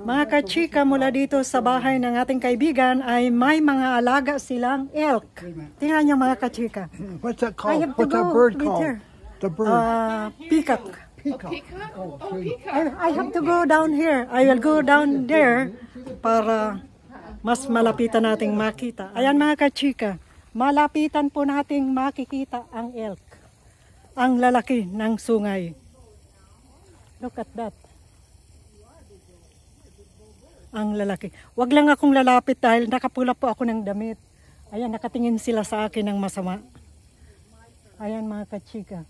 Mga kachika, mula dito sa bahay ng ating kaibigan ay may mga alaga silang elk. Tingnan niyo mga kachika. What's that I called? have to What's that go bird with called? her. The bird. Peacock. Peacock. I have to go down here. I will go down there para mas malapitan nating makita. Ayan mga kachika, malapitan po nating makikita ang elk. Ang lalaki ng sungay. Look at that. Ang lalaki. Wag lang akong lalapit dahil nakapula po ako ng damit. Ayan, nakatingin sila sa akin ng masama. Ayan mga kachika.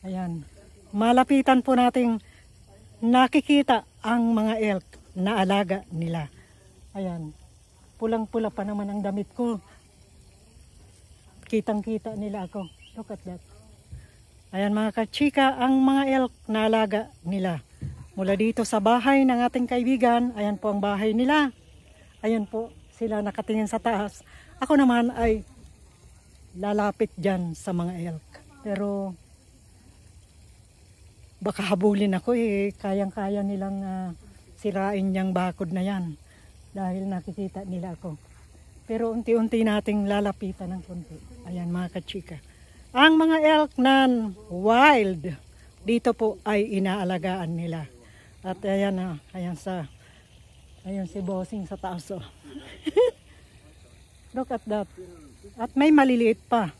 Ayan. Malapitan po nating nakikita ang mga elk na alaga nila. Ayan. Pulang-pula pa naman ang damit ko. Kitang-kita nila ako. Look at that. Ayan mga kachika, ang mga elk na alaga nila. Mula dito sa bahay ng ating kaibigan, ayan po ang bahay nila. Ayan po sila nakatingin sa taas. Ako naman ay lalapit dyan sa mga elk. Pero baka habulin ako eh. Kayang-kaya nilang sirain yung bakod na yan. Dahil nakikita nila ako. Pero unti-unti nating lalapitan ng konti. Ayan mga kachika. Ang mga elk na wild, dito po ay inaalagaan nila. At ayan na, ayan si Bossing sa taas. Oh. Look at that. At may maliliit pa.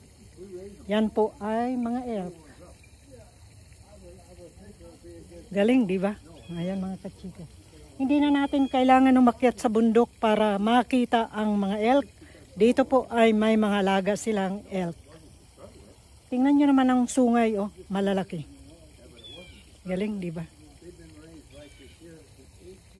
Yan po ay mga elk. Galing, di ba? Ayan mga kachika. Hindi na natin kailangan umakyat sa bundok para makita ang mga elk. Dito po ay may mga laga silang elk. Tingnan nyo naman ang sungay, oh, malalaki. Galing, di ba?